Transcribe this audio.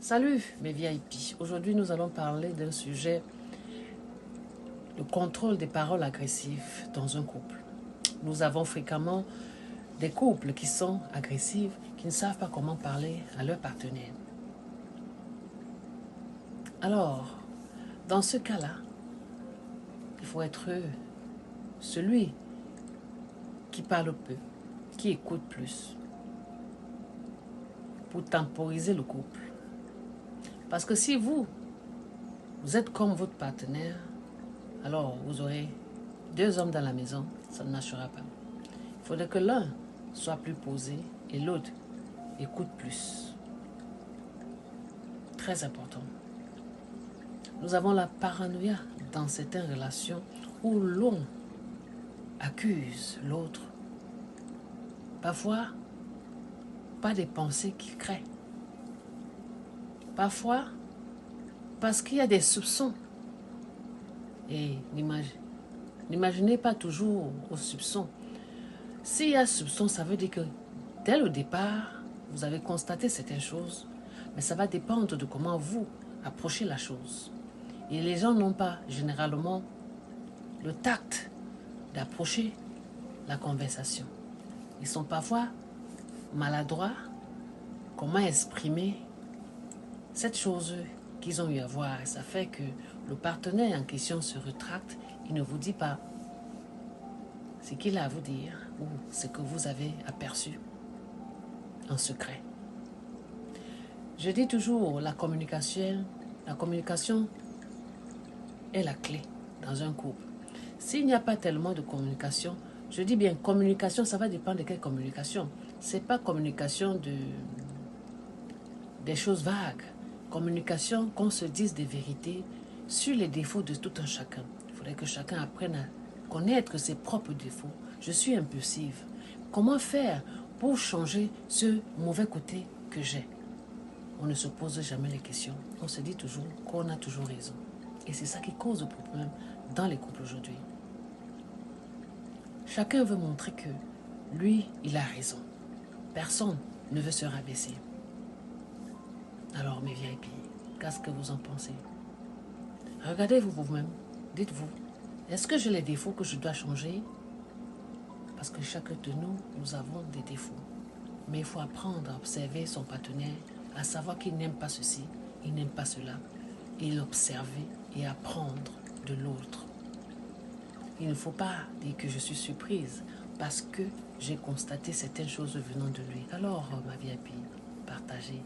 Salut mes VIP, aujourd'hui nous allons parler d'un sujet, le contrôle des paroles agressives dans un couple. Nous avons fréquemment des couples qui sont agressifs, qui ne savent pas comment parler à leur partenaire. Alors, dans ce cas-là, il faut être celui qui parle peu, qui écoute plus, pour temporiser le couple. Parce que si vous êtes comme votre partenaire, alors vous aurez deux hommes dans la maison, ça ne marchera pas. Il faudrait que l'un soit plus posé et l'autre écoute plus. Très important. Nous avons la paranoïa dans certaines relations où l'on accuse l'autre. Parfois, pas des pensées qu'il crée. Parfois, parce qu'il y a des soupçons. Et n'imaginez pas toujours aux soupçons. S'il y a soupçon, ça veut dire que dès le départ, vous avez constaté certaines choses, mais ça va dépendre de comment vous approchez la chose. Et les gens n'ont pas généralement le tact d'approcher la conversation. Ils sont parfois maladroits. Comment exprimer cette chose qu'ils ont eu à voir? Ça fait que le partenaire en question se rétracte. Il ne vous dit pas ce qu'il a à vous dire ou ce que vous avez aperçu en secret. Je dis toujours, la communication est la clé dans un couple. S'il n'y a pas tellement de communication, je dis bien communication, ça va dépendre de quelle communication. Ce n'est pas communication des choses vagues. Communication, qu'on se dise des vérités sur les défauts de tout un chacun. Il faudrait que chacun apprenne à connaître ses propres défauts. Je suis impulsive. Comment faire pour changer ce mauvais côté que j'ai? On ne se pose jamais les questions. On se dit toujours qu'on a toujours raison. Et c'est ça qui cause le problème dans les couples aujourd'hui. Chacun veut montrer que lui, il a raison. Personne ne veut se rabaisser. Alors mes VIP, qu'est-ce que vous en pensez? Regardez-vous vous-même. Dites-vous, est-ce que j'ai les défauts que je dois changer? Parce que chacun de nous, nous avons des défauts. Mais il faut apprendre à observer son partenaire, à savoir qu'il n'aime pas ceci, il n'aime pas cela. Et l'observer et apprendre de l'autre. Il ne faut pas dire que je suis surprise parce que j'ai constaté certaines choses venant de lui. Alors, ma VIP, partagez.